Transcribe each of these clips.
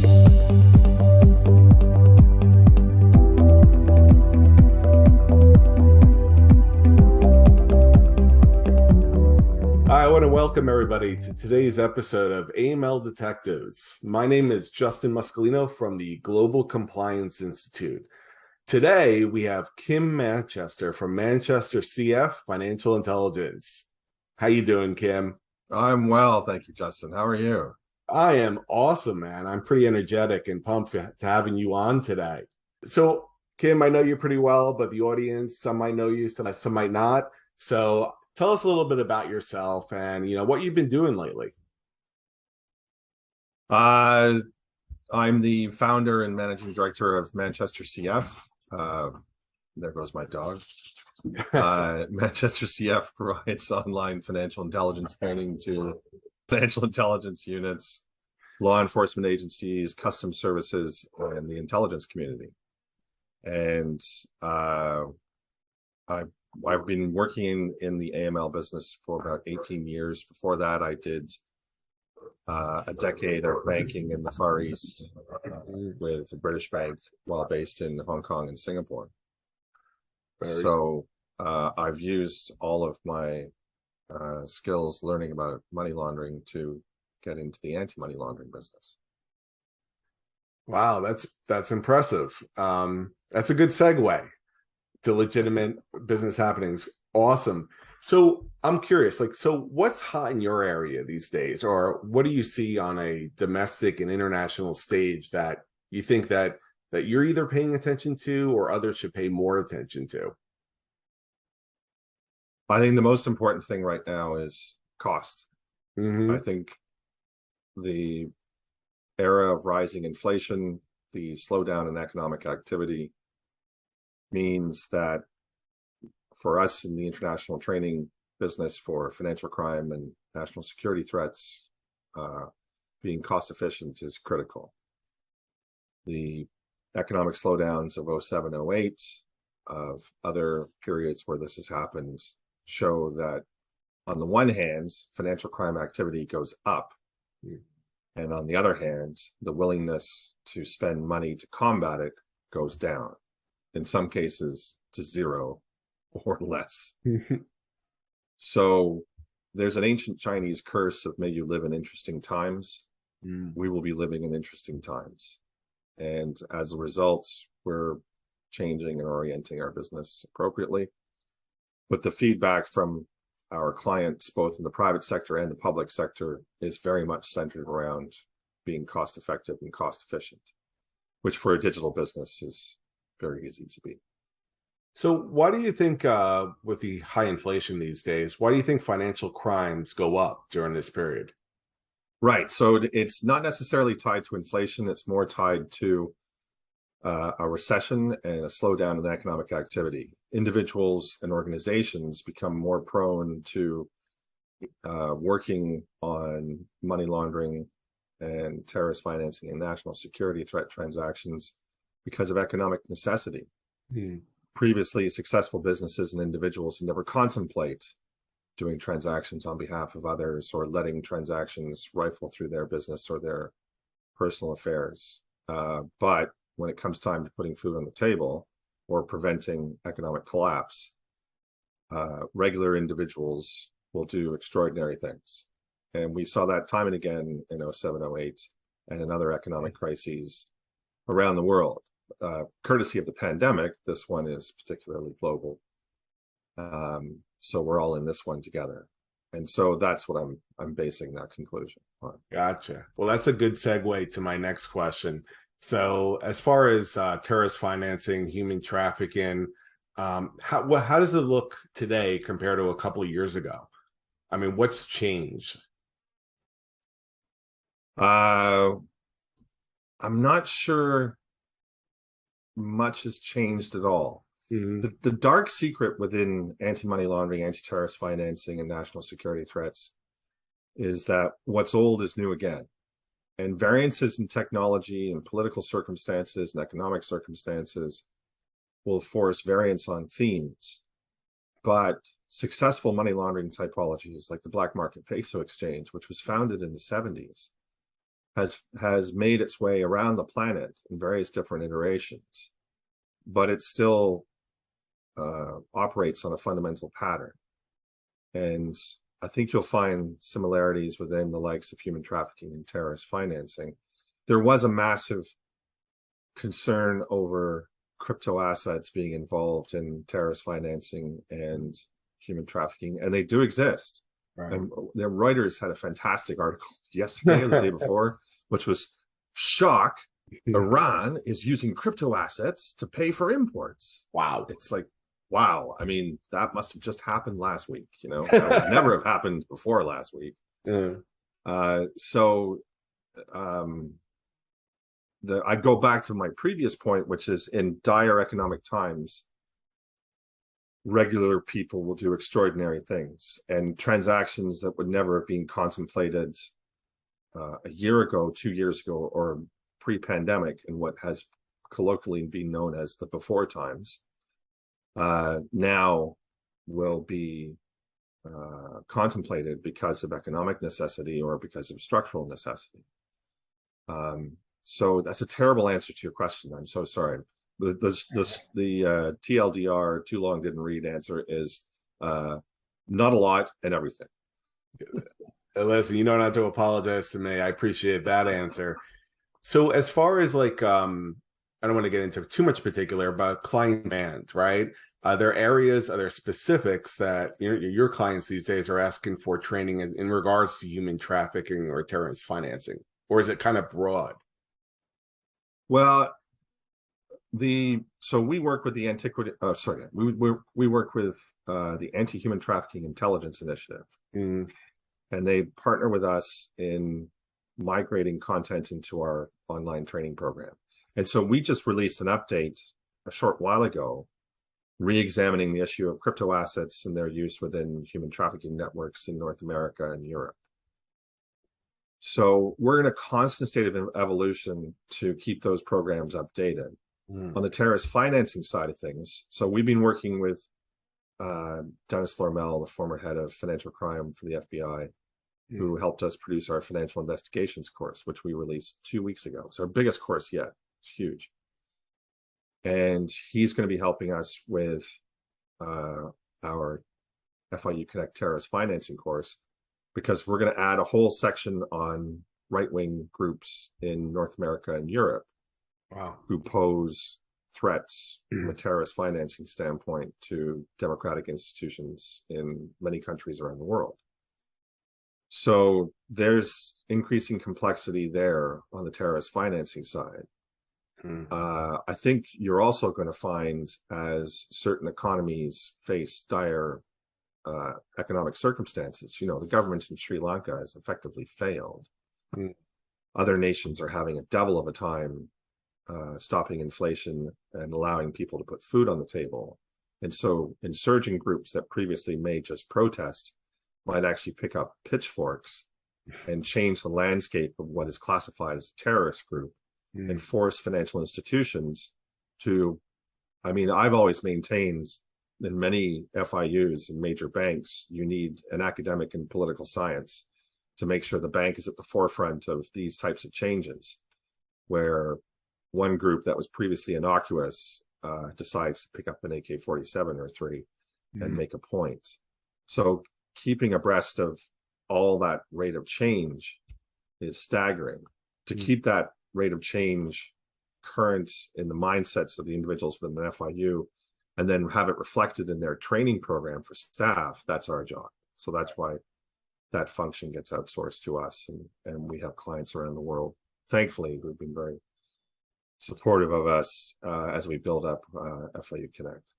I want to welcome everybody to today's episode of AML Detectives. My name is Justin Muscolino from the Global Compliance Institute. Today, we have Kim Manchester from ManchesterCF Financial Intelligence. How you doing, Kim? I'm well, thank you, Justin. How are you? I am awesome, man. I'm pretty energetic and pumped to having you on today. So, Kim, I know you pretty well, but the audience, some might know you, some might not. So tell us a little bit about yourself and what you've been doing lately. I'm the founder and managing director of ManchesterCF. There goes my dog. ManchesterCF provides online financial intelligence training to financial intelligence units, law enforcement agencies, customs services, and the intelligence community. And I've been working in the AML business for about 18 years. Before that, I did a decade of banking in the Far East with the British Bank while based in Hong Kong and Singapore. So I've used all of my skills learning about money laundering to get into the anti-money laundering business. Wow, that's impressive. That's a good segue to legitimate business happenings. Awesome. So I'm curious, so what's hot in your area these days, or what do you see on a domestic and international stage that you think that you're either paying attention to or others should pay more attention to? I think the most important thing right now is cost. I think the era of rising inflation, the slowdown in economic activity means that for us in the international training business for financial crime and national security threats, being cost efficient is critical. The economic slowdowns of 07, 08, of other periods where this has happened show that on the one hand, financial crime activity goes up. And on the other hand, the willingness to spend money to combat it goes down. In some cases to zero or less. So there's an ancient Chinese curse of may you live in interesting times. We will be living in interesting times. And as a result, we're changing and orienting our business appropriately. But the feedback from our clients, both in the private sector and the public sector, is very much centered around being cost effective and cost efficient, which for a digital business is very easy to be. So why do you think with the high inflation these days, why do you think financial crimes go up during this period? Right. So it's not necessarily tied to inflation. It's more tied to a recession and a slowdown in economic activity. Individuals and organizations become more prone to working on money laundering and terrorist financing and national security threat transactions because of economic necessity. Previously, successful businesses and individuals never contemplate doing transactions on behalf of others or letting transactions rifle through their business or their personal affairs. But when it comes time to putting food on the table or preventing economic collapse, regular individuals will do extraordinary things. And we saw that time and again in 07, 08, and in other economic crises around the world. Courtesy of the pandemic, this one is particularly global. So we're all in this one together. And so that's what I'm basing that conclusion on. Gotcha. Well, that's a good segue to my next question. So as far as terrorist financing, human trafficking, how does it look today compared to a couple of years ago? I mean, what's changed? I'm not sure much has changed at all. The dark secret within anti-money laundering, anti-terrorist financing, and national security threats is that what's old is new again. And variances in technology and political circumstances and economic circumstances will force variance on themes. But successful money laundering typologies like the black market peso exchange, which was founded in the 70s, has made its way around the planet in various different iterations, but it still operates on a fundamental pattern. And I think you'll find similarities within the likes of human trafficking and terrorist financing. There was a massive concern over crypto assets being involved in terrorist financing and human trafficking, and they do exist. Right. And the Reuters had a fantastic article yesterday or the day before, which was shock. Iran is using crypto assets to pay for imports. Wow. It's like, wow. I mean, that must have just happened last week. You know, that would never have happened before last week. Yeah. I go back to my previous point, which is in dire economic times, regular people will do extraordinary things, and transactions that would never have been contemplated a year ago, 2 years ago, or pre-pandemic, in what has colloquially been known as the before times, now will be contemplated because of economic necessity or because of structural necessity. So that's a terrible answer to your question. I'm so sorry. The TLDR, too long didn't read answer is not a lot and everything. Listen, you don't have to apologize to me. I appreciate that answer. So as far as like, I don't want to get into too much particular, but client demand, right? Are there areas, are there specifics that your clients these days are asking for training in regards to human trafficking or terrorist financing? Or is it kind of broad? Well, so we work with the we work with the Anti-Human Trafficking Intelligence Initiative, and they partner with us in migrating content into our online training program. And so we just released an update a short while ago, re-examining the issue of crypto assets and their use within human trafficking networks in North America and Europe. So we're in a constant state of evolution to keep those programs updated. On the terrorist financing side of things, so we've been working with Dennis Lormel, the former head of financial crime for the FBI, who helped us produce our financial investigations course, which we released 2 weeks ago. It's our biggest course yet. It's huge. And he's going to be helping us with our FIU Connect terrorist financing course, because we're going to add a whole section on right-wing groups in North America and Europe. Wow. Who pose threats from a terrorist financing standpoint to democratic institutions in many countries around the world. So there's increasing complexity there on the terrorist financing side. I think you're also going to find, as certain economies face dire economic circumstances, you know, the government in Sri Lanka has effectively failed. Other nations are having a devil of a time stopping inflation and allowing people to put food on the table. And so insurgent groups that previously may just protest might actually pick up pitchforks and change the landscape of what is classified as a terrorist group and force financial institutions to, I mean, I've always maintained in many FIUs and major banks, you need an academic and political science to make sure the bank is at the forefront of these types of changes, where one group that was previously innocuous decides to pick up an AK-47 or 3 and make a point. So keeping abreast of all that rate of change is staggering. To keep that rate of change current in the mindsets of the individuals within the FIU, and then have it reflected in their training program for staff, that's our job. So that's why that function gets outsourced to us, and we have clients around the world, thankfully, who've been very supportive of us as we build up FIU Connect.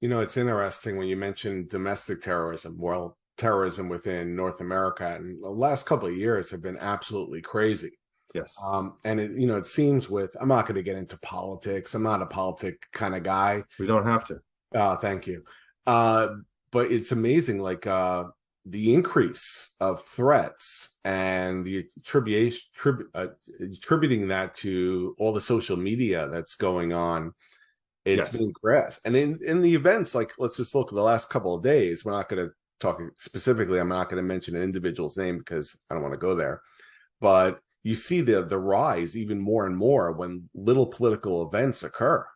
You know, it's interesting when you mentioned domestic terrorism. Well, terrorism within North America and the last couple of years have been absolutely crazy. Yes. And it, you know, it seems with, I'm not going to get into politics. I'm not a politic kind of guy. We don't have to. Thank you. But it's amazing, like the increase of threats and the attributing that to all the social media that's going on. It's been grass. And in the events, like, let's just look at the last couple of days. We're not going to talk specifically. I'm not going to mention an individual's name because I don't want to go there. But you see the rise even more and more when little political events occur.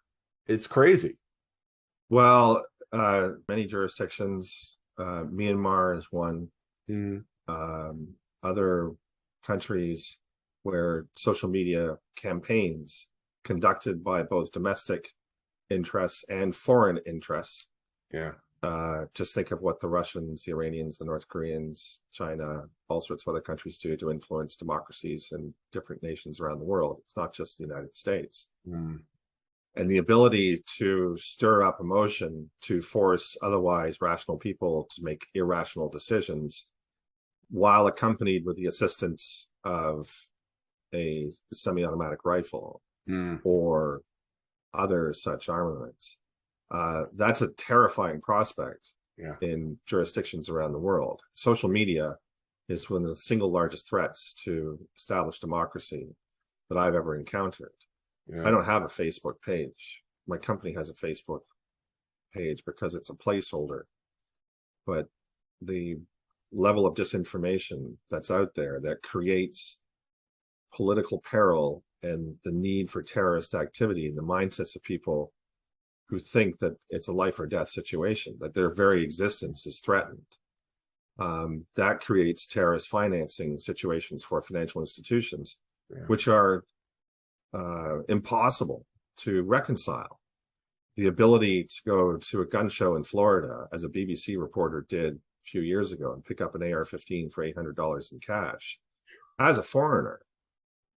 It's crazy. Well, many jurisdictions, Myanmar is one, Mm, other countries where social media campaigns conducted by both domestic interests and foreign interests. yeah. Just think of what the Russians, the Iranians, the North Koreans, China, all sorts of other countries do to influence democracies in different nations around the world. It's not just the United States. Mm, And the ability to stir up emotion to force otherwise rational people to make irrational decisions while accompanied with the assistance of a semi-automatic rifle mm, or other such armaments. That's a terrifying prospect yeah. in jurisdictions around the world. Social media is one of the single largest threats to established democracy that I've ever encountered. I Yeah. don't have a Facebook page. My company has a Facebook page because it's a placeholder. But the level of disinformation that's out there that creates political peril and the need for terrorist activity in the mindsets of people who think that it's a life or death situation, that their very existence is threatened. That creates terrorist financing situations for financial institutions, Yeah. which are impossible to reconcile. The ability to go to a gun show in Florida, as a BBC reporter did a few years ago, and pick up an AR-15 for $800 in cash as a foreigner,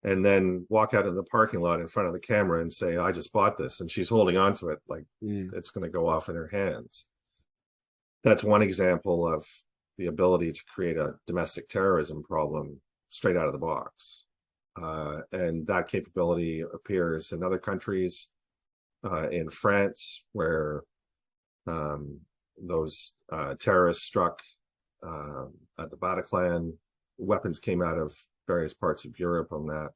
and then walk out of the parking lot in front of the camera and say, I just bought this, and she's holding on to it like it's going to go off in her hands. That's one example of the ability to create a domestic terrorism problem straight out of the box. And that capability appears in other countries, in France, where those terrorists struck at the Bataclan. Weapons came out of various parts of Europe on that.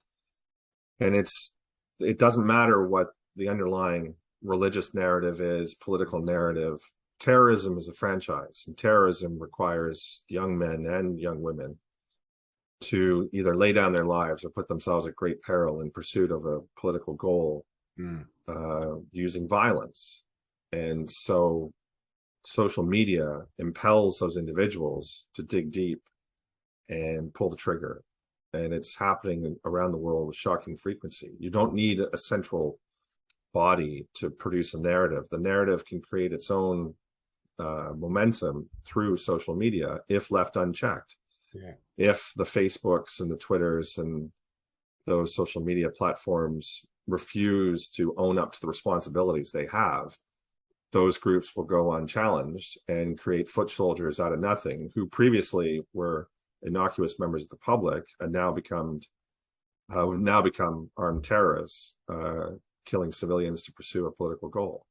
And it doesn't matter what the underlying religious narrative is, political narrative. Terrorism is a franchise, and terrorism requires young men and young women to either lay down their lives or put themselves at great peril in pursuit of a political goal, using violence. And so social media impels those individuals to dig deep and pull the trigger. And it's happening around the world with shocking frequency. You don't need a central body to produce a narrative. The narrative can create its own momentum through social media if left unchecked. Yeah. If the Facebooks and the Twitters and those social media platforms refuse to own up to the responsibilities they have, those groups will go unchallenged and create foot soldiers out of nothing who previously were innocuous members of the public and now become armed terrorists, killing civilians to pursue a political goal.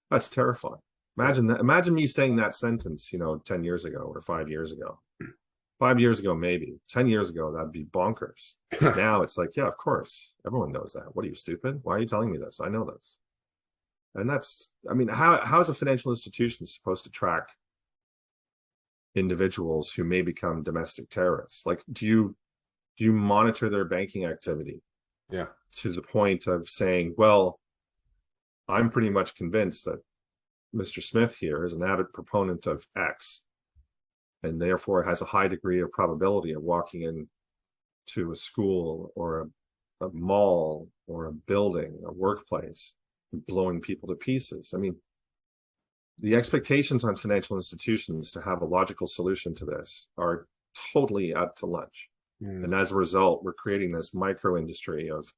That's terrifying. Imagine that. Imagine me saying that sentence, 10 years ago or 5 years ago. 5 years ago, maybe. 10 years ago, that'd be bonkers. Now it's like, yeah, of course. Everyone knows that. What are you, stupid? Why are you telling me this? I know this. And how is a financial institution supposed to track individuals who may become domestic terrorists? Like, do you monitor their banking activity? Yeah. To the point of saying, well, I'm pretty much convinced that Mr. Smith here is an avid proponent of X, and therefore has a high degree of probability of walking into a school or a mall or a building, a workplace, and blowing people to pieces. I mean, the expectations on financial institutions to have a logical solution to this are totally out to lunch. And as a result, we're creating this micro industry of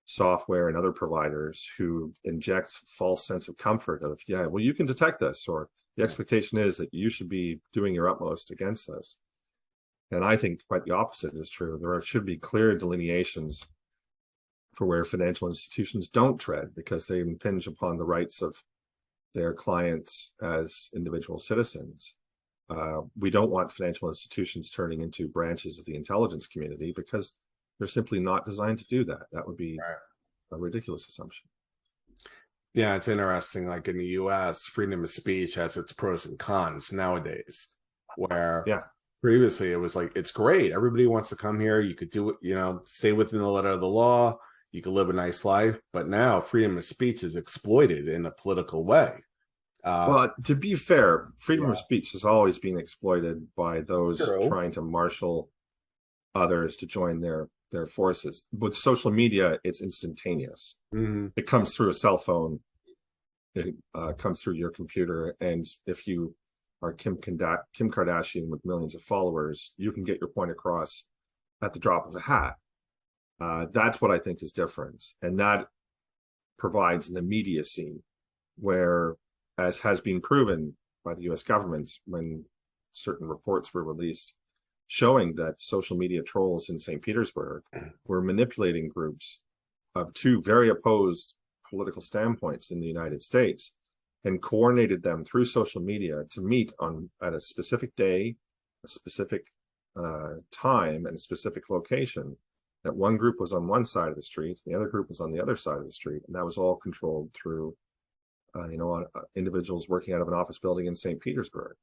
software and other providers who inject false sense of comfort of, yeah, well, you can detect this, or the expectation is that you should be doing your utmost against this. And I think quite the opposite is true. There should be clear delineations for where financial institutions don't tread, because they impinge upon the rights of their clients as individual citizens. We don't want financial institutions turning into branches of the intelligence community, because they're simply not designed to do that. That would be a ridiculous assumption. Yeah, it's interesting. Like in the US, freedom of speech has its pros and cons nowadays, where Previously, it was like, it's great. Everybody wants to come here. You could do it, stay within the letter of the law. You could live a nice life. But now freedom of speech is exploited in a political way. Well, to be fair, freedom of Yeah, speech has always been exploited by those true. trying to marshal others to join their forces. With social media, it's instantaneous. Mhm. It comes through a cell phone. It comes through your computer, and if you are Kim Kardashian with millions of followers, you can get your point across at the drop of a hat. That's what I think is different, and that provides an immediacy where, as has been proven by the U.S. government when certain reports were released showing that social media trolls in St. Petersburg were manipulating groups of two very opposed political standpoints in the United States and coordinated them through social media to meet on at a specific day, a specific time, and a specific location. That one group was on one side of the street, the other group was on the other side of the street, and that was all controlled through, individuals working out of an office building in St. Petersburg.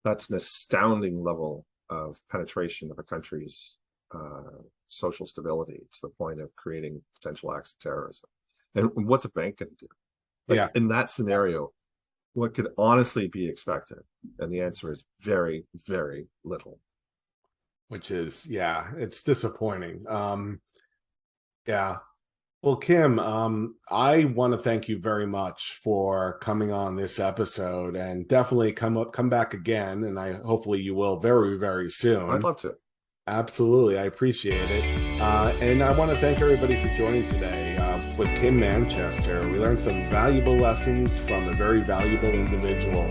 That's an astounding level of penetration of a country's social stability to the point of creating potential acts of terrorism. And what's a bank going to do? Like Yeah, in that scenario, what could honestly be expected? And the answer is very, very little. which is, yeah, it's disappointing. Yeah. Well, Kim, I want to thank you very much for coming on this episode, and definitely come back again, and I hopefully you will very, very I'd soon. love to. Absolutely, I appreciate it. And I want to thank everybody for joining today with Kim Manchester. We learned some valuable lessons from a very valuable individual.